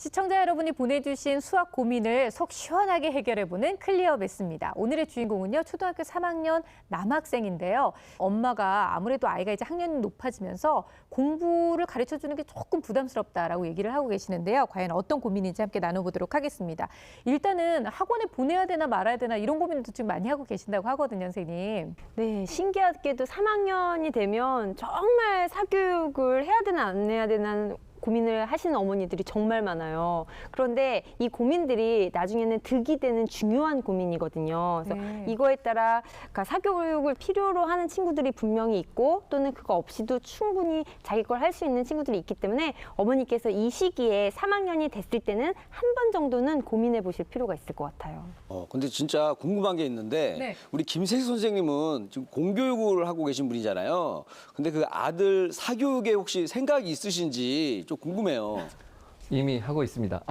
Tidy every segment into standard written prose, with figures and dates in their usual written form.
시청자 여러분이 보내주신 수학 고민을 속 시원하게 해결해보는 클리어 매스입니다. 오늘의 주인공은요, 초등학교 3학년 남학생인데요. 엄마가 아무래도 아이가 이제 학년이 높아지면서 공부를 가르쳐주는 게 조금 부담스럽다라고 얘기를 하고 계시는데요. 과연 어떤 고민인지 함께 나눠보도록 하겠습니다. 일단은 학원에 보내야 되나 말아야 되나 이런 고민도 지금 많이 하고 계신다고 하거든요, 선생님. 네, 신기하게도 3학년이 되면 정말 사교육을 해야 되나 안 해야 되나 고민을 하시는 어머니들이 정말 많아요. 그런데 이 고민들이 나중에는 득이 되는 중요한 고민이거든요. 그래서 이거에 따라 그러니까 사교육을 필요로 하는 친구들이 분명히 있고 또는 그거 없이도 충분히 자기 걸 할 수 있는 친구들이 있기 때문에 어머니께서 이 시기에 3학년이 됐을 때는 한 번 정도는 고민해 보실 필요가 있을 것 같아요. 근데 진짜 궁금한 게 있는데 네. 우리 김세희 선생님은 지금 공교육을 하고 계신 분이잖아요. 근데 그 아들 사교육에 혹시 생각이 있으신지 좀 궁금해요. 이미 하고 있습니다.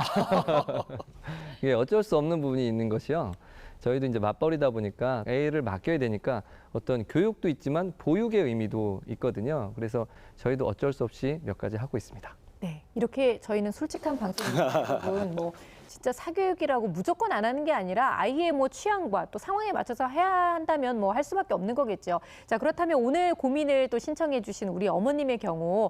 이게 어쩔 수 없는 부분이 있는 것이요. 저희도 이제 맞벌이다 보니까 애를 맡겨야 되니까 어떤 교육도 있지만 보육의 의미도 있거든요. 그래서 저희도 어쩔 수 없이 몇 가지 하고 있습니다. 네, 이렇게 저희는 솔직한 방송입니다. 여러분, 뭐 진짜 사교육이라고 무조건 안 하는 게 아니라 아이의 뭐 취향과 또 상황에 맞춰서 해야 한다면 뭐 할 수밖에 없는 거겠죠. 자, 그렇다면 오늘 고민을 또 신청해 주신 우리 어머님의 경우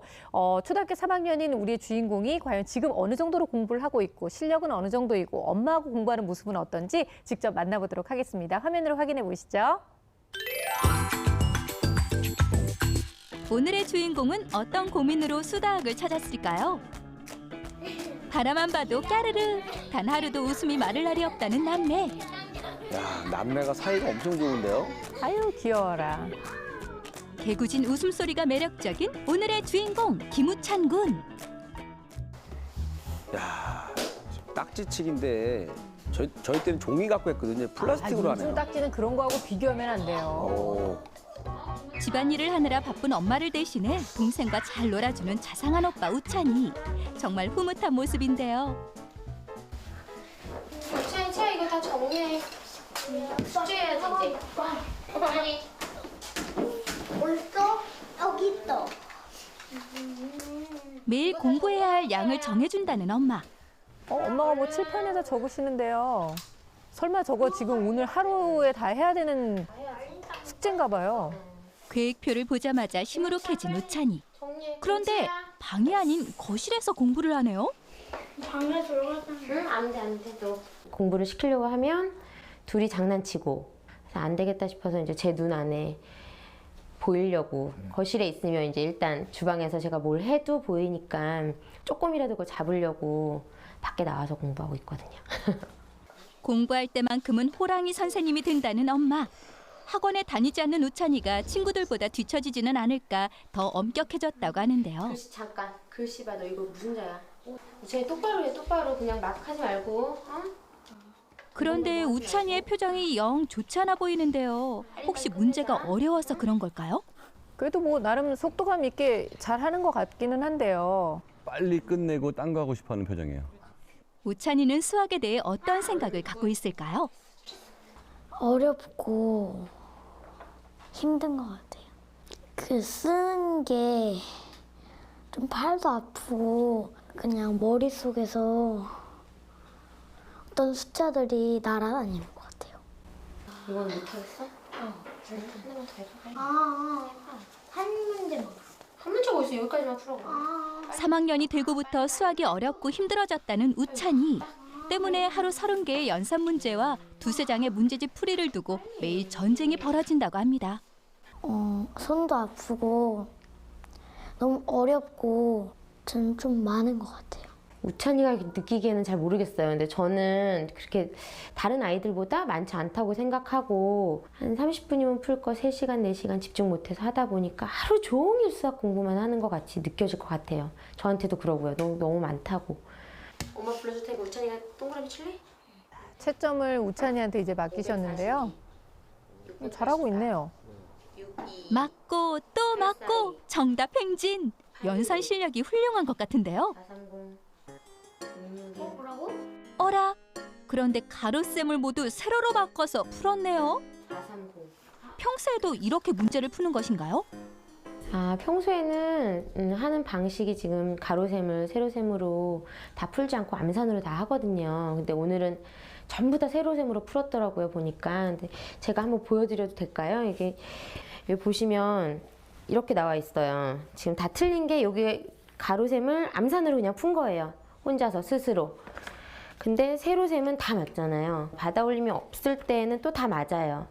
초등학교 3학년인 우리의 주인공이 과연 지금 어느 정도로 공부를 하고 있고 실력은 어느 정도이고 엄마하고 공부하는 모습은 어떤지 직접 만나보도록 하겠습니다. 화면으로 확인해 보시죠. 오늘의 주인공은 어떤 고민으로 수다학을 찾았을까요? 바라만 봐도 까르르, 단 하루도 웃음이 마를 날이 없다는 남매. 야, 남매가 사이가 엄청 좋은데요? 아유, 귀여워라. 개구진 웃음소리가 매력적인 오늘의 주인공 김우찬 군. 야, 딱지치기인데 저희 때는 종이 갖고 했거든요. 플라스틱으로 요즘 하네요. 딱지는 그런 거하고 비교하면 안 돼요. 오. 집안일을 하느라 바쁜 엄마를 대신해 동생과 잘 놀아주는 자상한 오빠 우찬이. 정말 흐뭇한 모습인데요. 우찬이 이거 다 정리해. 숙제해야지 이제. 빨리. 벌써 여기 있어. 매일 공부해야 할 양을 정해준다는 엄마. 엄마가 뭐 칠판에다 적으시는데요. 설마 저거 지금 오늘 하루에 다 해야 되는 숙제인가 봐요. 계획표를 보자마자 시무룩해진 우찬이. 정리해. 그런데 방이 아닌 거실에서 공부를 하네요. 방에 들어가자. 응, 안 돼, 너. 공부를 시키려고 하면 둘이 장난치고 그래서 안 되겠다 싶어서 이제 제 눈 안에 보이려고 거실에 있으면 이제 일단 주방에서 제가 뭘 해도 보이니까 조금이라도 그걸 잡으려고 밖에 나와서 공부하고 있거든요. 공부할 때만큼은 호랑이 선생님이 된다는 엄마. 학원에 다니지 않는 우찬이가 친구들보다 뒤처지지는 않을까 더 엄격해졌다고 하는데요. 글씨 잠깐. 글씨 봐. 너 이거 무슨 자야? 우찬이 똑바로 해. 똑바로. 그냥 막 하지 말고. 어? 그런데 우찬이의 표정이 영 좋지 않아 보이는데요. 혹시 문제가 어려워서 그런 걸까요? 그래도 뭐 나름 속도감 있게 잘 하는 것 같기는 한데요. 빨리 끝내고 딴 거 하고 싶어하는 표정이에요. 우찬이는 수학에 대해 어떤 생각을 갖고 있을까요? 어렵고 힘든 것 같아요. 그 쓰는 게 좀 팔도 아프고 그냥 머릿속에서 어떤 숫자들이 날아다니는 것 같아요. 이건 못하겠어? 하나만 더 해봐. 한 문제만. 한 문제가 어딨어? 여기까지만 풀어봐. 3학년이 되고부터 수학이 어렵고 힘들어졌다는 우찬이. 때문에 하루 30개의 연산 문제와 두세 장의 문제집 풀이를 두고 매일 전쟁이 벌어진다고 합니다. 손도 아프고 너무 어렵고 저는 좀 많은 것 같아요. 우찬이가 느끼기에는 잘 모르겠어요. 근데 저는 그렇게 다른 아이들보다 많지 않다고 생각하고 한 30분이면 풀 거 3시간, 4시간 집중 못해서 하다 보니까 하루 종일 수학 공부만 하는 것 같이 느껴질 것 같아요. 저한테도 그러고요. 너무 많다고. 엄마 불러줄 테니까 우찬이가 동그라미 칠래? 채점을 우찬이한테 이제 맡기셨는데요. 잘하고 있네요. 맞고 또 맞고 정답 행진. 연산 실력이 훌륭한 것 같은데요. 430. 뭐라고? 어라? 그런데 가로셈을 모두 세로로 바꿔서 풀었네요. 430. 평소에도 이렇게 문제를 푸는 것인가요? 평소에는 하는 방식이 지금 가로셈을 세로셈으로 다 풀지 않고 암산으로 다 하거든요. 근데 오늘은 전부 다 세로셈으로 풀었더라고요, 보니까. 근데 제가 한번 보여드려도 될까요? 이게 여기 보시면 이렇게 나와 있어요. 지금 다 틀린 게 여기 가로셈을 암산으로 그냥 푼 거예요. 혼자서 스스로. 근데 세로셈은 다 맞잖아요. 바다 올림이 없을 때는 또 다 맞아요.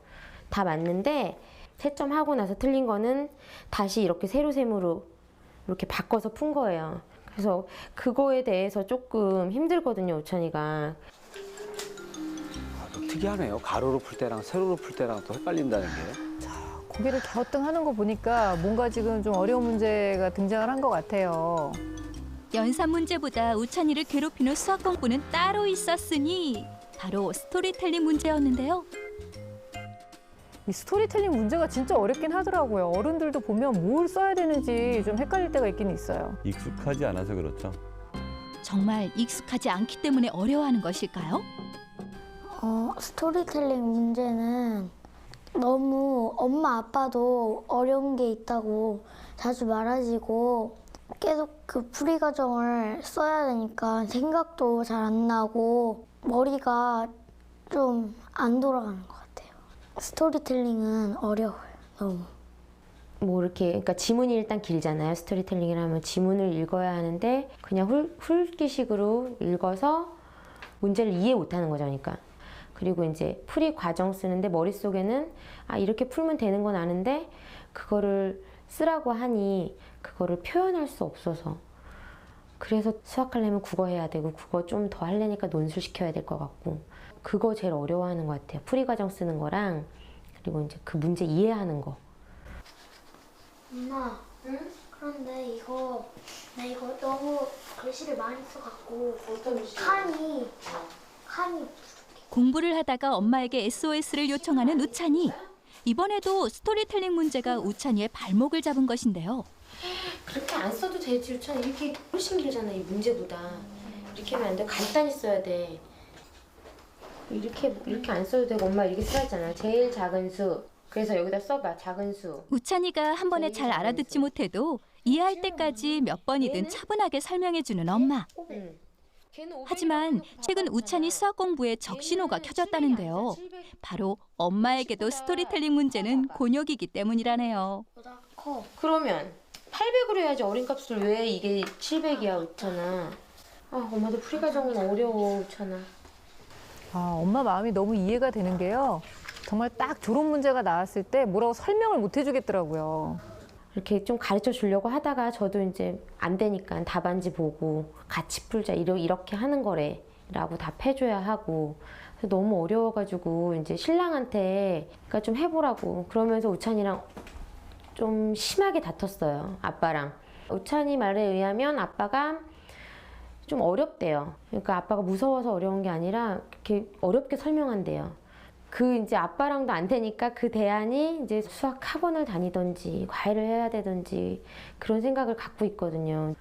다 맞는데 채점하고 나서 틀린 거는 다시 이렇게 세로셈으로 이렇게 바꿔서 푼 거예요. 그래서 그거에 대해서 조금 힘들거든요, 우찬이가. 좀 특이하네요. 가로로 풀 때랑 세로로 풀 때랑 또 헷갈린다는 게. 고개를 갸우뚱하는 거 보니까 뭔가 지금 좀 어려운 문제가 등장을 한 것 같아요. 연산 문제보다 우찬이를 괴롭히는 수학 공부는 따로 있었으니 바로 스토리텔링 문제였는데요. 이 스토리텔링 문제가 진짜 어렵긴 하더라고요. 어른들도 보면 뭘 써야 되는지 좀 헷갈릴 때가 있긴 있어요. 익숙하지 않아서 그렇죠. 정말 익숙하지 않기 때문에 어려워하는 것일까요? 스토리텔링 문제는 너무 엄마 아빠도 어려운 게 있다고 자주 말하시고 계속 그 풀이 과정을 써야 되니까 생각도 잘 안 나고 머리가 좀 안 돌아가는 것 같아요. 스토리텔링은 어려워요, 너무. 뭐 이렇게 그러니까 지문이 일단 길잖아요. 스토리텔링이라면 지문을 읽어야 하는데 그냥 훑기식으로 읽어서 문제를 이해 못하는 거죠, 그러니까. 그리고 이제 풀이 과정 쓰는데 머릿속에는 이렇게 풀면 되는 건 아는데 그거를 쓰라고 하니 그거를 표현할 수 없어서 그래서 수학하려면 국어 해야 되고 국어 좀 더 하려니까 논술 시켜야 될 것 같고 그거 제일 어려워하는 것 같아요. 풀이 과정 쓰는 거랑 그리고 이제 그 문제 이해하는 거. 엄마, 응? 그런데 나 이거 너무 글씨를 많이 써갖고 칸이 공부를 하다가 엄마에게 SOS를 요청하는 우찬이. 이번에도 스토리텔링 문제가 우찬이의 발목을 잡은 것인데요. 그렇게 안 써도 되지, 우찬이. 이렇게 훨씬 길잖아, 이 문제보다. 이렇게 하면 안 돼. 간단히 써야 돼. 이렇게 안 써도 되고 엄마 이렇게 써야잖아. 제일 작은 수. 그래서 여기다 써봐, 작은 수. 우찬이가 한 번에 잘 알아듣지 못해도 이해할 때까지 몇 번이든 차분하게 설명해주는 엄마. 하지만 최근 우찬이 수학 공부에 적신호가 켜졌다는데요. 바로 엄마에게도 스토리텔링 문제는 곤욕이기 때문이라네요. 커. 그러면 800으로 해야지. 어린값을 왜 이게 700이야, 우찬아. 엄마도 풀이 과정은 어려워, 우찬아. 엄마 마음이 너무 이해가 되는 게요. 정말 딱 졸업 문제가 나왔을 때 뭐라고 설명을 못 해주겠더라고요. 이렇게 좀 가르쳐 주려고 하다가 저도 이제 안 되니까 답안지 보고 같이 풀자 이렇게 하는 거래 라고 답해줘야 하고 그래서 너무 어려워가지고 이제 신랑한테 그러니까 좀 해보라고 그러면서 우찬이랑 좀 심하게 다퉜어요. 아빠랑. 우찬이 말에 의하면 아빠가 좀 어렵대요. 그러니까 아빠가 무서워서 어려운 게 아니라 이렇게 어렵게 설명한대요. 이제 아빠랑도 안 되니까 그 대안이 이제 수학 학원을 다니든지 과외를 해야 되든지 그런 생각을 갖고 있거든요.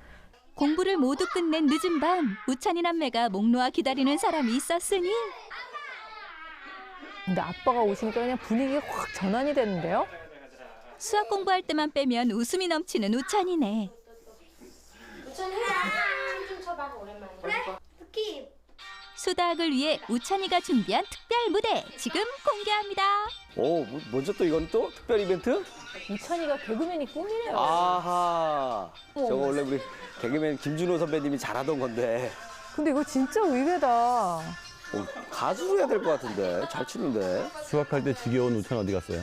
공부를 모두 끝낸 늦은 밤 우찬이 남매가 목 놓아 기다리는 사람이 있었으니 근데 아빠가 오시니까 그냥 분위기가 확 전환이 되는데요. 수학 공부할 때만 빼면 웃음이 넘치는 우찬이네. 우찬이 좀 쳐봐 오랜만에. 토끼. 수다학을 위해 우찬이가 준비한 특별 무대 지금 공개합니다. 먼저 또 이건 또 특별 이벤트? 우찬이가 개그맨이 꿈이네요. 아하. 저거 원래 우리 개그맨 김준호 선배님이 잘하던 건데. 근데 이거 진짜 의외다. 가수로 해야 될 것 같은데. 잘 치는데. 수학할 때 지겨운 우찬 어디 갔어요?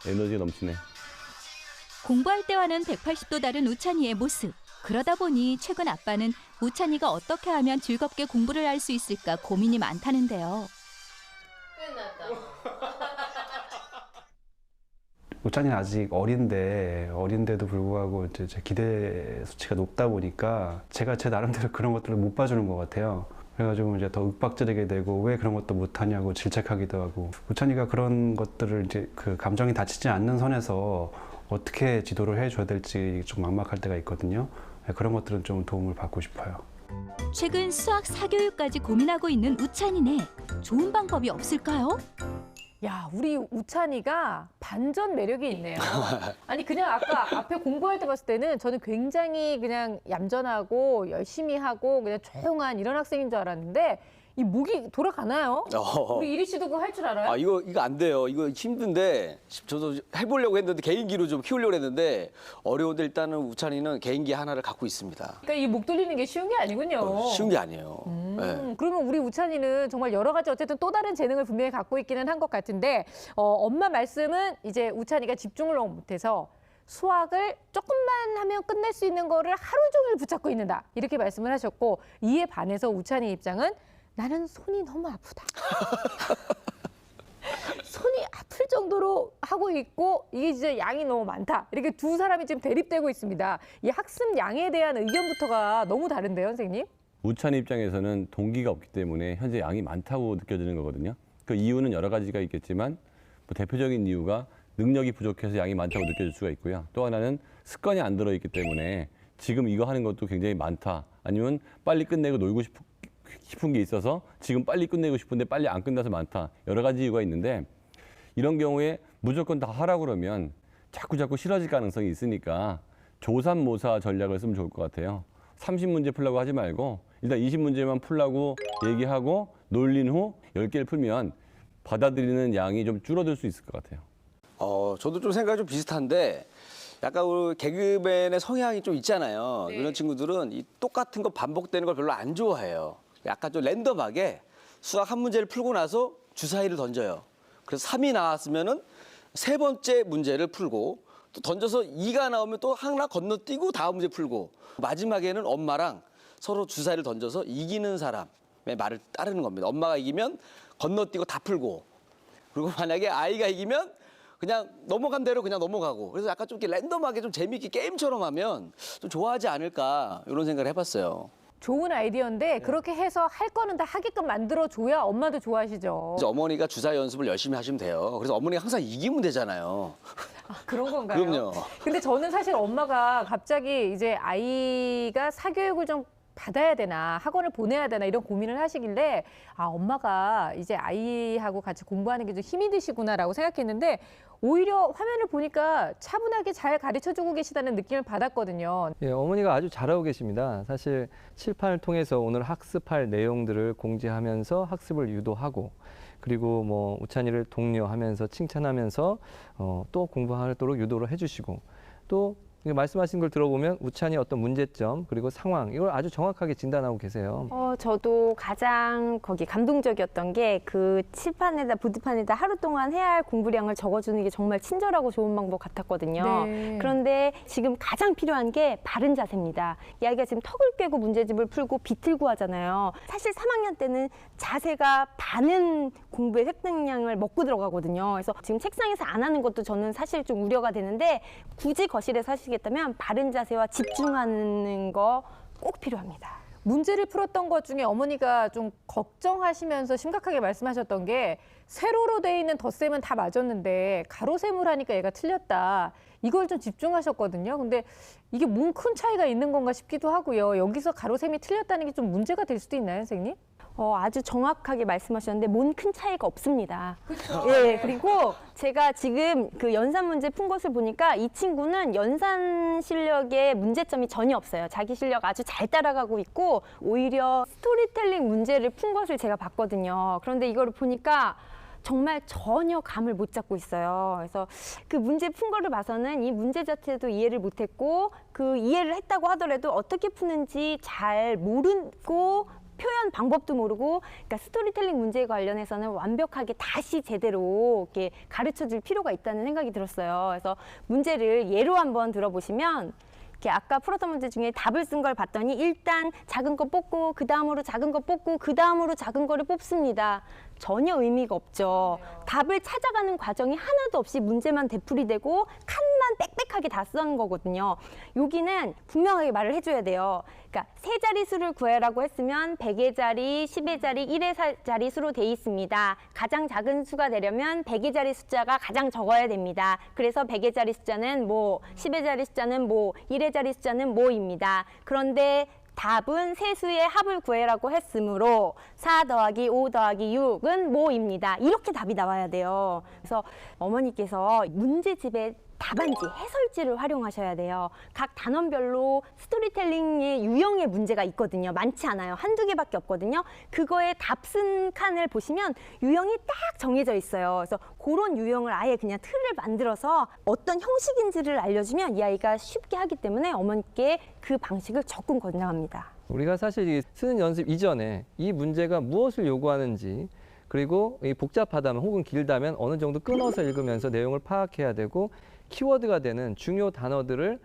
에너지가 넘치네. 공부할 때와는 180도 다른 우찬이의 모습. 그러다 보니 최근 아빠는 우찬이가 어떻게 하면 즐겁게 공부를 할 수 있을까 고민이 많다는데요. 우찬이는 아직 어린데도 불구하고 이제 제 기대 수치가 높다 보니까 제가 제 나름대로 그런 것들을 못 봐주는 것 같아요. 그래가지고 이제 더 윽박지르게 되고 왜 그런 것도 못하냐고 질책하기도 하고 우찬이가 그런 것들을 이제 그 감정이 다치지 않는 선에서 어떻게 지도를 해줘야 될지 좀 막막할 때가 있거든요. 그런 것들은 좀 도움을 받고 싶어요. 최근 수학 사교육까지 고민하고 있는 우찬이네. 좋은 방법이 없을까요? 야, 우리 우찬이가 반전 매력이 있네요. 아니, 그냥 아까 앞에 공부할 때 봤을 때는 저는 굉장히 그냥 얌전하고 열심히 하고 그냥 조용한 이런 학생인 줄 알았는데 이 목이 돌아가나요? 우리 이리 씨도 그거 할 줄 알아요? 아, 이거 안 돼요. 이거 힘든데 저도 해보려고 했는데 개인기로 좀 키우려고 했는데 어려운데 일단은 우찬이는 개인기 하나를 갖고 있습니다. 그러니까 이 목 돌리는 게 쉬운 게 아니군요. 쉬운 게 아니에요. 네. 그러면 우리 우찬이는 정말 여러 가지 어쨌든 또 다른 재능을 분명히 갖고 있기는 한 것 같은데 엄마 말씀은 이제 우찬이가 집중을 너무 못해서 수학을 조금만 하면 끝낼 수 있는 거를 하루 종일 붙잡고 있는다. 이렇게 말씀을 하셨고 이에 반해서 우찬이 입장은 나는 손이 너무 아프다. 손이 아플 정도로 하고 있고 이게 진짜 양이 너무 많다. 이렇게 두 사람이 지금 대립되고 있습니다. 이 학습 양에 대한 의견부터가 너무 다른데요, 선생님? 우찬 입장에서는 동기가 없기 때문에 현재 양이 많다고 느껴지는 거거든요. 그 이유는 여러 가지가 있겠지만 뭐 대표적인 이유가 능력이 부족해서 양이 많다고 느껴질 수가 있고요. 또 하나는 습관이 안 들어있기 때문에 지금 이거 하는 것도 굉장히 많다. 아니면 빨리 끝내고 놀고 싶은 게 있어서 지금 빨리 끝내고 싶은데 빨리 안 끝나서 많다. 여러 가지 이유가 있는데 이런 경우에 무조건 다 하라고 그러면 자꾸 싫어질 가능성이 있으니까 조삼모사 전략을 쓰면 좋을 것 같아요. 30문제 풀라고 하지 말고 일단 20문제만 풀라고 얘기하고 놀린 후 10개를 풀면 받아들이는 양이 좀 줄어들 수 있을 것 같아요. 저도 좀 생각이 좀 비슷한데 약간 우리 개그맨의 성향이 좀 있잖아요. 네. 이런 친구들은 이 똑같은 거 반복되는 걸 별로 안 좋아해요. 약간 좀 랜덤하게 수학 한 문제를 풀고 나서 주사위를 던져요. 그래서 3이 나왔으면은 세 번째 문제를 풀고 또 던져서 2가 나오면 또 하나 건너뛰고 다음 문제 풀고 마지막에는 엄마랑 서로 주사위를 던져서 이기는 사람의 말을 따르는 겁니다. 엄마가 이기면 건너뛰고 다 풀고 그리고 만약에 아이가 이기면 그냥 넘어간 대로 그냥 넘어가고 그래서 약간 좀 이렇게 랜덤하게 좀 재미있게 게임처럼 하면 좀 좋아하지 않을까 이런 생각을 해봤어요. 좋은 아이디어인데 그렇게 해서 할 거는 다 하게끔 만들어줘야 엄마도 좋아하시죠. 그래서 어머니가 주사 연습을 열심히 하시면 돼요. 그래서 어머니가 항상 이기면 되잖아요. 아, 그런 건가요? 그럼요. 근데 저는 사실 엄마가 갑자기 이제 아이가 사교육을 좀 받아야 되나 학원을 보내야 되나 이런 고민을 하시길래 아 엄마가 이제 아이하고 같이 공부하는 게 좀 힘이 드시구나라고 생각했는데 오히려 화면을 보니까 차분하게 잘 가르쳐주고 계시다는 느낌을 받았거든요. 예, 어머니가 아주 잘하고 계십니다. 사실 칠판을 통해서 오늘 학습할 내용들을 공지하면서 학습을 유도하고 그리고 뭐 우찬이를 독려하면서 칭찬하면서 또 공부하도록 유도를 해주시고 또 말씀하신 걸 들어보면 우찬이 어떤 문제점 그리고 상황 이걸 아주 정확하게 진단하고 계세요. 저도 가장 거기 감동적이었던 게 그 칠판에다 보드판에다 하루 동안 해야 할 공부량을 적어주는 게 정말 친절하고 좋은 방법 같았거든요. 네. 그런데 지금 가장 필요한 게 바른 자세입니다. 이 아이가 지금 턱을 꿰고 문제집을 풀고 비틀고 하잖아요. 사실 3학년 때는 자세가 반은 공부의 획득량을 먹고 들어가거든요. 그래서 지금 책상에서 안 하는 것도 저는 사실 좀 우려가 되는데 굳이 거실에서 하시겠다면 바른 자세와 집중하는 거 꼭 필요합니다. 문제를 풀었던 것 중에 어머니가 좀 걱정하시면서 심각하게 말씀하셨던 게 세로로 돼 있는 덧셈은 다 맞았는데 가로셈을 하니까 얘가 틀렸다. 이걸 좀 집중하셨거든요. 근데 이게 뭔 큰 차이가 있는 건가 싶기도 하고요. 여기서 가로셈이 틀렸다는 게 좀 문제가 될 수도 있나요, 선생님? 아주 정확하게 말씀하셨는데 뭔 큰 차이가 없습니다. 예, 그리고 제가 지금 그 연산 문제 푼 것을 보니까 이 친구는 연산 실력에 문제점이 전혀 없어요. 자기 실력 아주 잘 따라가고 있고 오히려 스토리텔링 문제를 푼 것을 제가 봤거든요. 그런데 이거를 보니까 정말 전혀 감을 못 잡고 있어요. 그래서 그 문제 푼 거를 봐서는 이 문제 자체도 이해를 못했고 그 이해를 했다고 하더라도 어떻게 푸는지 잘 모르고 표현 방법도 모르고 그러니까 스토리텔링 문제에 관련해서는 완벽하게 다시 제대로 이렇게 가르쳐줄 필요가 있다는 생각이 들었어요. 그래서 문제를 예로 한번 들어보시면 이렇게 아까 풀었던 문제 중에 답을 쓴 걸 봤더니 일단 작은 거 뽑고 그 다음으로 작은 거 뽑고 그 다음으로 작은 거를 뽑습니다. 전혀 의미가 없죠. 답을 찾아가는 과정이 하나도 없이 문제만 되풀이되고 칸만 빽빽하게 다 쓰는 거거든요. 여기는 분명하게 말을 해줘야 돼요. 그러니까 세 자리 수를 구해라고 했으면 100의 자리, 10의 자리, 1의 자리 수로 돼 있습니다. 가장 작은 수가 되려면 100의 자리 숫자가 가장 적어야 됩니다. 그래서 100의 자리 숫자는 뭐, 10의 자리 숫자는 뭐, 1의 자리 숫자는 뭐입니다. 그런데 답은 세수의 합을 구해라고 했으므로 4 더하기 5 더하기 6은 뭐입니다. 이렇게 답이 나와야 돼요. 그래서 어머니께서 문제집에 답안지, 해설지를 활용하셔야 돼요. 각 단원별로 스토리텔링의 유형의 문제가 있거든요. 많지 않아요. 한두 개밖에 없거든요. 그거에 답 쓴 칸을 보시면 유형이 딱 정해져 있어요. 그래서 그런 유형을 아예 그냥 틀을 만들어서 어떤 형식인지를 알려주면 이 아이가 쉽게 하기 때문에 어머니께 그 방식을 적극 권장합니다. 우리가 사실 이 쓰는 연습 이전에 이 문제가 무엇을 요구하는지 그리고 이 복잡하다면 혹은 길다면 어느 정도 끊어서 읽으면서 내용을 파악해야 되고 키워드가 되는 중요 단어들을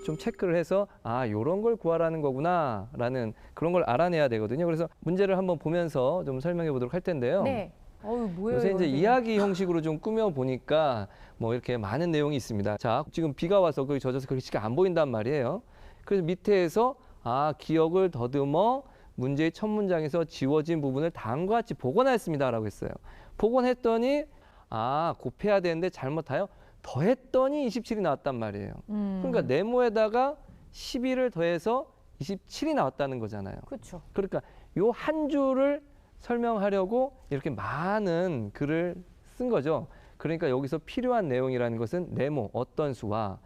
좀 체크를 해서 아, 요런 걸 구하라는 거구나 라는 그런 걸 알아내야 되거든요. 그래서 문제를 한번 보면서 좀 설명해 보도록 할 텐데요. 네. 뭐예요? 요새 이제 이거? 이야기 형식으로 좀 꾸며 보니까 뭐 이렇게 많은 내용이 있습니다. 자, 지금 비가 와서 거기 젖어서 글씨가 안 보인단 말이에요. 그래서 밑에서 아, 기억을 더듬어 문제의 첫 문장에서 지워진 부분을 다음과 같이 복원하였습니다라고 했어요. 복원했더니 아, 곱해야 되는데 잘못하여 더했더니 27이 나왔단 말이에요. 그러니까 네모에다가 12를 더해서 27이 나왔다는 거잖아요. 그렇죠. 그러니까 요 한 줄을 설명하려고 이렇게 많은 글을 쓴 거죠. 그러니까 여기서 필요한 내용이라는 것은 네모, 어떤 수와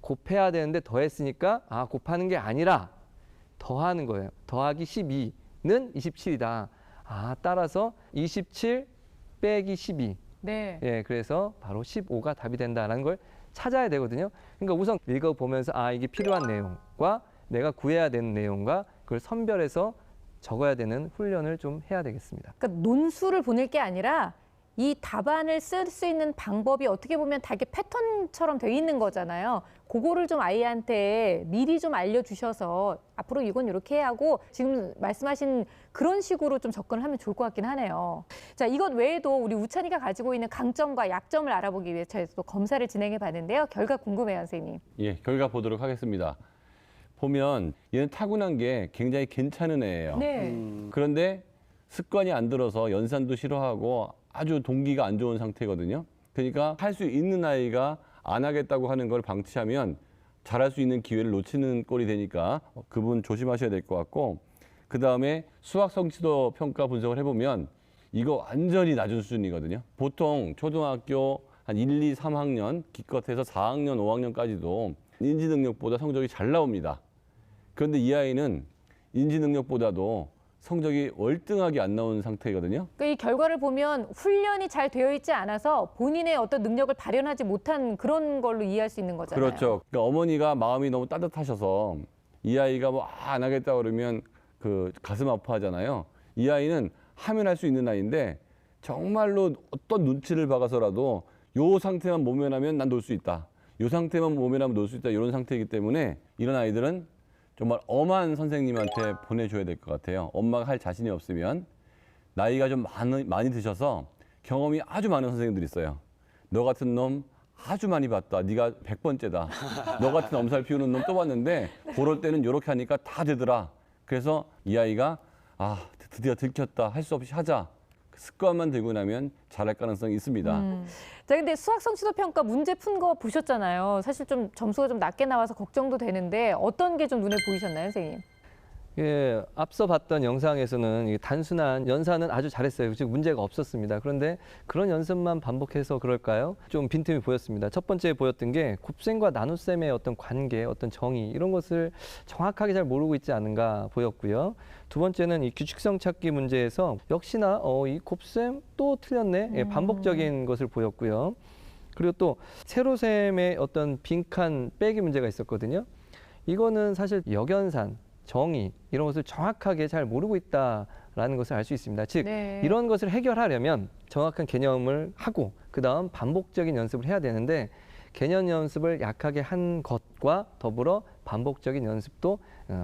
곱해야 되는데 더했으니까 아, 곱하는 게 아니라 더하는 거예요. 더하기 12는 27이다. 아, 따라서 27 빼기 12. 네. 예, 그래서 바로 15가 답이 된다라는 걸 찾아야 되거든요. 그러니까 우선 읽어보면서 아, 이게 필요한 내용과 내가 구해야 되는 내용과 그걸 선별해서 적어야 되는 훈련을 좀 해야 되겠습니다. 그러니까 논술을 보낼 게 아니라 이 답안을 쓸 수 있는 방법이 어떻게 보면 다 이게 패턴처럼 돼 있는 거잖아요. 그거를 좀 아이한테 미리 좀 알려주셔서 앞으로 이건 이렇게 해야 하고 지금 말씀하신 그런 식으로 좀 접근을 하면 좋을 것 같긴 하네요. 자, 이것 외에도 우리 우찬이가 가지고 있는 강점과 약점을 알아보기 위해 저희도 검사를 진행해 봤는데요. 결과 궁금해요, 선생님. 예, 결과 보도록 하겠습니다. 보면 얘는 타고난 게 굉장히 괜찮은 애예요. 네. 그런데 습관이 안 들어서 연산도 싫어하고 아주 동기가 안 좋은 상태거든요. 그러니까 할 수 있는 아이가 안 하겠다고 하는 걸 방치하면 잘할 수 있는 기회를 놓치는 꼴이 되니까 그분 조심하셔야 될 것 같고, 그다음에 수학 성취도 평가 분석을 해보면 이거 완전히 낮은 수준이거든요. 보통 초등학교 한 1, 2, 3학년 기껏해서 4학년, 5학년까지도 인지 능력보다 성적이 잘 나옵니다. 그런데 이 아이는 인지 능력보다도 성적이 월등하게 안 나오는 상태거든요. 그러니까 이 결과를 보면 훈련이 잘 되어 있지 않아서 본인의 어떤 능력을 발현하지 못한 그런 걸로 이해할 수 있는 거잖아요. 그렇죠. 그러니까 어머니가 마음이 너무 따뜻하셔서 이 아이가 뭐 안 하겠다 그러면 그 가슴 아파하잖아요. 이 아이는 하면 할 수 있는 아이인데 정말로 어떤 눈치를 박아서라도 요 상태만 모면하면 난 놀 수 있다. 요 상태만 모면하면 놀 수 있다. 이런 상태이기 때문에 이런 아이들은 정말 엄한 선생님한테 보내줘야 될 것 같아요. 엄마가 할 자신이 없으면 나이가 좀 많이 드셔서 경험이 아주 많은 선생님들이 있어요. 너 같은 놈 아주 많이 봤다. 네가 100번째다. 너 같은 엄살 피우는 놈 또 봤는데 그럴 때는 이렇게 하니까 다 되더라. 그래서 이 아이가 아, 드디어 들켰다. 할 수 없이 하자. 습관만 들고 나면 잘할 가능성이 있습니다. 자, 근데 수학 성취도 평가 문제 푼 거 보셨잖아요. 사실 좀 점수가 좀 낮게 나와서 걱정도 되는데 어떤 게 좀 눈에 보이셨나요, 선생님? 예, 앞서 봤던 영상에서는 이 단순한 연산은 아주 잘했어요. 즉 문제가 없었습니다. 그런데 그런 연습만 반복해서 그럴까요? 좀 빈틈이 보였습니다. 첫 번째 보였던 게 곱셈과 나눗셈의 어떤 관계, 어떤 정의 이런 것을 정확하게 잘 모르고 있지 않은가 보였고요. 두 번째는 이 규칙성 찾기 문제에서 역시나 이 곱셈 또 틀렸네. 예, 반복적인 것을 보였고요. 그리고 또 세로셈의 어떤 빈칸 빼기 문제가 있었거든요. 이거는 사실 역연산, 정의 이런 것을 정확하게 잘 모르고 있다라는 것을 알 수 있습니다. 즉 네. 이런 것을 해결하려면 정확한 개념을 하고 그다음 반복적인 연습을 해야 되는데 개념 연습을 약하게 한 것과 더불어 반복적인 연습도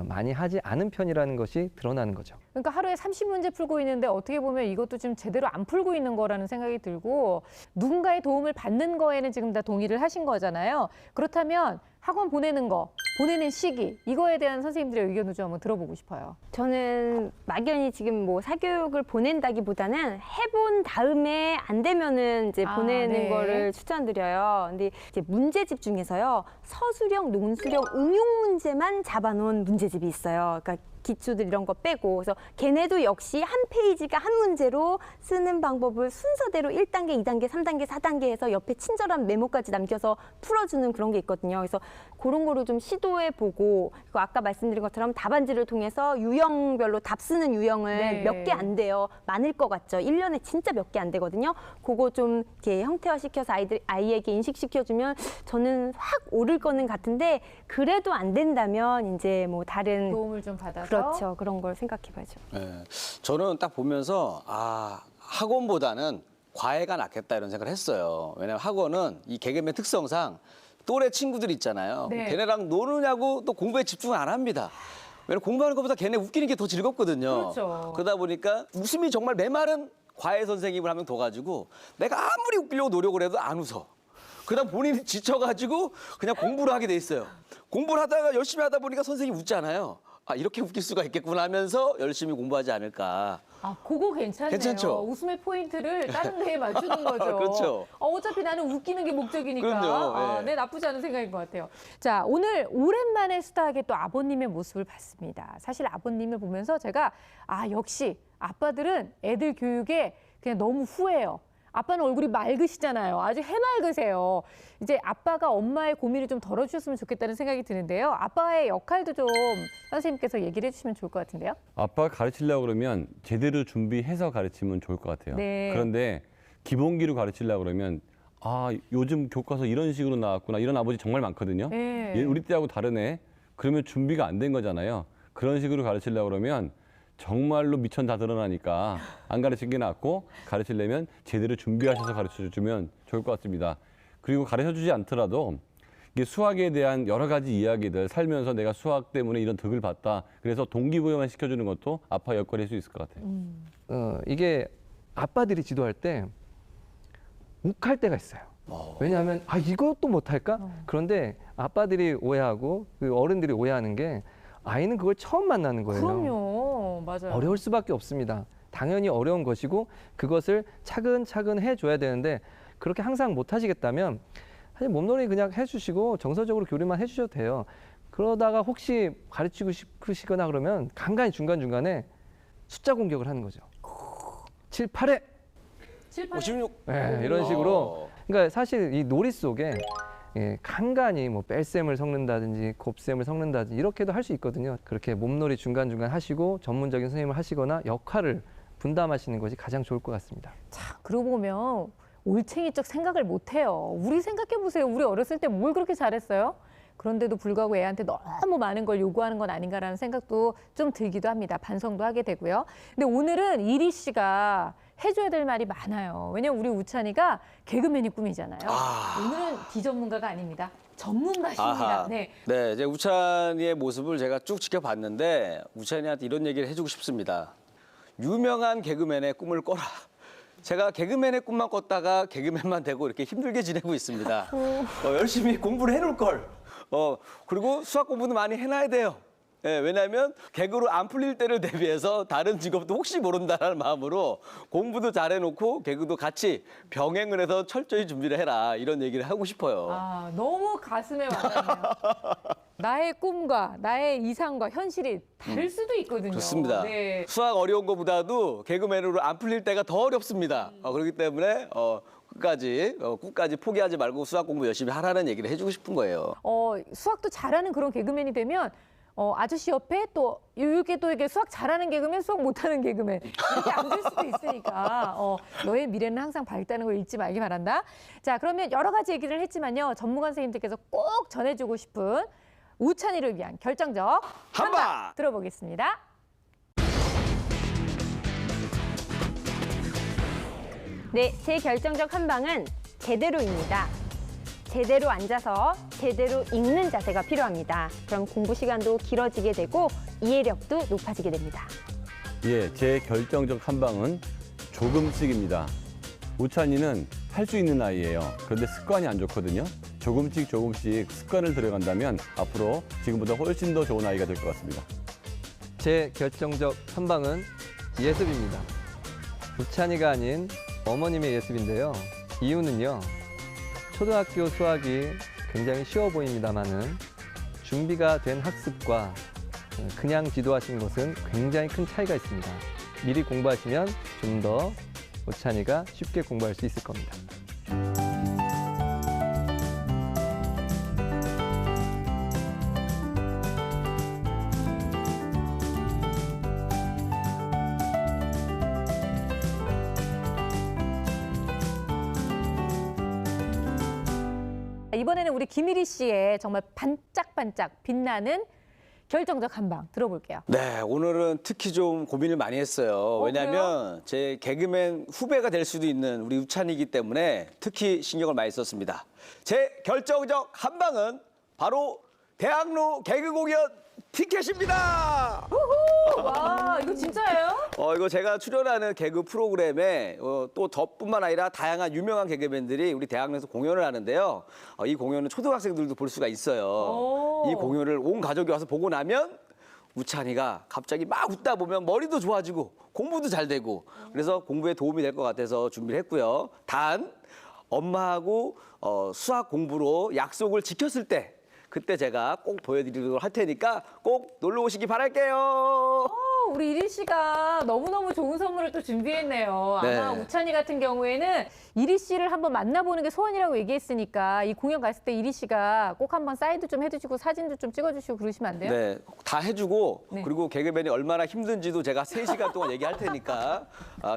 많이 하지 않은 편이라는 것이 드러나는 거죠. 그러니까 하루에 30문제 풀고 있는데 어떻게 보면 이것도 지금 제대로 안 풀고 있는 거라는 생각이 들고 누군가의 도움을 받는 거에는 지금 다 동의를 하신 거잖아요. 그렇다면 학원 보내는 거, 보내는 시기 이거에 대한 선생님들의 의견을 좀 한번 들어보고 싶어요. 저는 막연히 지금 뭐 사교육을 보낸다기보다는 해본 다음에 안 되면은 이제 보내는 네. 거를 추천드려요. 근데 이제 문제집 중에서요, 서술형, 논술형, 응용 문제만 잡아놓은 문제집이 있어요. 그러니까 기초들 이런 거 빼고. 그래서 걔네도 역시 한 페이지가 한 문제로 쓰는 방법을 순서대로 1단계, 2단계, 3단계, 4단계 해서 옆에 친절한 메모까지 남겨서 풀어주는 그런 게 있거든요. 그래서 그런 거를 좀 시도해보고, 그리고 아까 말씀드린 것처럼 답안지를 통해서 유형별로 답 쓰는 유형을 네. 몇 개 안 돼요. 많을 것 같죠. 1년에 진짜 몇 개 안 되거든요. 그거 좀 이렇게 형태화시켜서 아이에게 인식시켜주면 저는 확 오를 거는 같은데, 그래도 안 된다면 이제 뭐 다른 도움을 좀 받아서. 그렇죠. 그런 걸 생각해봐야죠. 예, 저는 딱 보면서 학원보다는 과외가 낫겠다 이런 생각을 했어요. 왜냐하면 학원은 이 개그맨 특성상 또래 친구들 있잖아요. 네. 걔네랑 노느냐고 또 공부에 집중을 안 합니다. 왜냐면 공부하는 것보다 걔네 웃기는 게 더 즐겁거든요. 그렇죠. 그러다 보니까 웃음이 정말 메마른 과외 선생님을 하면 더 가지고 내가 아무리 웃기려고 노력을 해도 안 웃어. 그다음 본인이 지쳐가지고 그냥 공부를 하게 돼 있어요. 공부를 하다가 열심히 하다 보니까 선생님이 웃잖아요. 이렇게 웃길 수가 있겠구나 하면서 열심히 공부하지 않을까. 그거 괜찮네요. 괜찮죠? 웃음의 포인트를 다른 데에 맞추는 거죠. 그렇죠. 어차피 나는 웃기는 게 목적이니까. 그럼요. 예. 네, 나쁘지 않은 생각인 것 같아요. 자, 오늘 오랜만에 수다하게 또 아버님의 모습을 봤습니다. 사실 아버님을 보면서 제가 역시 아빠들은 애들 교육에 그냥 너무 후해요. 아빠는 얼굴이 맑으시잖아요. 아주 해맑으세요. 이제 아빠가 엄마의 고민을 좀 덜어주셨으면 좋겠다는 생각이 드는데요. 아빠의 역할도 좀 선생님께서 얘기를 해주시면 좋을 것 같은데요. 아빠가 가르치려고 그러면 제대로 준비해서 가르치면 좋을 것 같아요. 네. 그런데 기본기로 가르치려고 그러면 요즘 교과서 이런 식으로 나왔구나. 이런 아버지 정말 많거든요. 네. 얘 우리 때하고 다르네. 그러면 준비가 안 된 거잖아요. 그런 식으로 가르치려고 그러면 정말로 미천 다 드러나니까 안 가르치는 게 낫고, 가르치려면 제대로 준비하셔서 가르쳐주면 좋을 것 같습니다. 그리고 가르쳐주지 않더라도 이게 수학에 대한 여러 가지 이야기들, 살면서 내가 수학 때문에 이런 덕을 봤다. 그래서 동기부여만 시켜주는 것도 아빠 역할일 수 있을 것 같아요. 이게 아빠들이 지도할 때 욱할 때가 있어요. 왜냐하면 이것도 못할까? 그런데 아빠들이 오해하고 그 어른들이 오해하는 게, 아이는 그걸 처음 만나는 거예요. 그럼요. 맞아요. 어려울 수밖에 없습니다. 당연히 어려운 것이고 그것을 차근차근 해줘야 되는데, 그렇게 항상 못 하시겠다면 사실 몸놀이 그냥 해주시고 정서적으로 교류만 해주셔도 돼요. 그러다가 혹시 가르치고 싶으시거나 그러면 간간히 중간중간에 숫자 공격을 하는 거죠. 7, 8회 56. 네, 이런 식으로. 그러니까 사실 이 놀이 속에 간간히 뭐 뺄셈을 섞는다든지 곱셈을 섞는다든지 이렇게도 할 수 있거든요. 그렇게 몸놀이 중간중간 하시고 전문적인 선생님을 하시거나 역할을 분담하시는 것이 가장 좋을 것 같습니다. 자, 그러고 보면 올챙이적 생각을 못 해요. 우리 생각해 보세요. 우리 어렸을 때 뭘 그렇게 잘했어요? 그런데도 불구하고 애한테 너무 많은 걸 요구하는 건 아닌가라는 생각도 좀 들기도 합니다. 반성도 하게 되고요. 근데 오늘은 이리 씨가 해줘야 될 말이 많아요. 왜냐면 우리 우찬이가 개그맨이 꿈이잖아요. 오늘은 비전문가가 아닙니다. 전문가십니다. 아하. 네. 네, 이제 우찬이의 모습을 제가 쭉 지켜봤는데 우찬이한테 이런 얘기를 해주고 싶습니다. 유명한 개그맨의 꿈을 꿔라. 제가 개그맨의 꿈만 꿨다가 개그맨만 되고 이렇게 힘들게 지내고 있습니다. 열심히 공부를 해놓을 걸. 그리고 수학 공부도 많이 해놔야 돼요. 예, 왜냐하면 개그로 안 풀릴 때를 대비해서 다른 직업도 혹시 모른다는 마음으로 공부도 잘해놓고 개그도 같이 병행을 해서 철저히 준비를 해라, 이런 얘기를 하고 싶어요. 너무 가슴에 와닿네요. 나의 꿈과 나의 이상과 현실이 다를 수도 있거든요. 좋습니다. 네. 수학 어려운 것보다도 개그맨으로 안 풀릴 때가 더 어렵습니다. 그렇기 때문에 끝까지 포기하지 말고 수학 공부 열심히 하라는 얘기를 해주고 싶은 거예요. 수학도 잘하는 그런 개그맨이 되면 아저씨 옆에 또 이게 수학 잘하는 개그맨, 수학 못하는 개그맨 이렇게 앉을 수도 있으니까 너의 미래는 항상 밝다는 걸 잊지 말기 바란다. 자, 그러면 여러 가지 얘기를 했지만요. 전문가 선생님들께서 꼭 전해주고 싶은 우찬이를 위한 결정적 한방 들어보겠습니다. 네, 제 결정적 한방은 제대로입니다. 제대로 앉아서 제대로 읽는 자세가 필요합니다. 그럼 공부 시간도 길어지게 되고 이해력도 높아지게 됩니다. 예, 제 결정적 한방은 조금씩입니다. 우찬이는 할 수 있는 아이예요. 그런데 습관이 안 좋거든요. 조금씩 습관을 들여간다면 앞으로 지금보다 훨씬 더 좋은 아이가 될 것 같습니다. 제 결정적 한방은 예습입니다. 우찬이가 아닌 어머님의 예습인데요. 이유는요. 초등학교 수학이 굉장히 쉬워 보입니다마는 준비가 된 학습과 그냥 지도하시는 것은 굉장히 큰 차이가 있습니다. 미리 공부하시면 좀 더 우찬이가 쉽게 공부할 수 있을 겁니다. 이번에는 우리 김일희 씨의 정말 반짝반짝 빛나는 결정적 한방 들어볼게요. 네, 오늘은 특히 좀 고민을 많이 했어요. 왜냐하면 제 개그맨 후배가 될 수도 있는 우리 우찬이기 때문에 특히 신경을 많이 썼습니다. 제 결정적 한방은 바로 대학로 개그 공연 티켓입니다. 와, 이거 진짜예요? 이거 제가 출연하는 개그 프로그램에 또 저뿐만 아니라 다양한 유명한 개그맨들이 우리 대학로에서 공연을 하는데요. 이 공연은 초등학생들도 볼 수가 있어요. 오. 이 공연을 온 가족이 와서 보고 나면 우찬이가 갑자기 막 웃다 보면 머리도 좋아지고 공부도 잘 되고 그래서 공부에 도움이 될 것 같아서 준비를 했고요. 단 엄마하고 수학 공부로 약속을 지켰을 때 그때 제가 꼭 보여드리도록 할 테니까 꼭 놀러 오시기 바랄게요. 우리 이리 씨가 너무너무 좋은 선물을 또 준비했네요. 네. 아마 우찬이 같은 경우에는 이리 씨를 한번 만나보는 게 소원이라고 얘기했으니까 이 공연 갔을 때 이리 씨가 꼭 한번 사인도 좀 해주시고 사진도 좀 찍어주시고 그러시면 안 돼요? 네, 다 해주고 네. 그리고 개그맨이 얼마나 힘든지도 제가 3시간 동안 얘기할 테니까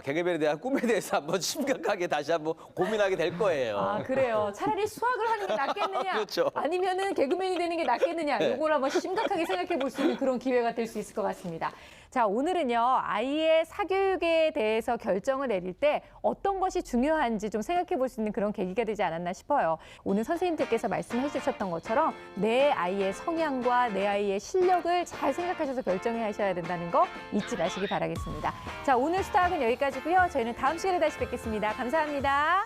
개그맨에 대한 꿈에 대해서 한번 심각하게 다시 한번 고민하게 될 거예요. 아, 그래요. 차라리 수학을 하는 게 낫겠느냐? 그렇죠. 아니면은 개그맨이 되는 게 낫겠느냐? 네. 이걸 한번 심각하게 생각해 볼 수 있는 그런 기회가 될 수 있을 것 같습니다. 자, 오늘은요, 아이의 사교육에 대해서 결정을 내릴 때 어떤 것이 중요한지 좀 생각해 볼 수 있는 그런 계기가 되지 않았나 싶어요. 오늘 선생님들께서 말씀해 주셨던 것처럼 내 아이의 성향과 내 아이의 실력을 잘 생각하셔서 결정해 하셔야 된다는 거 잊지 마시기 바라겠습니다. 자, 오늘 수다학은 여기까지고요. 저희는 다음 시간에 다시 뵙겠습니다. 감사합니다.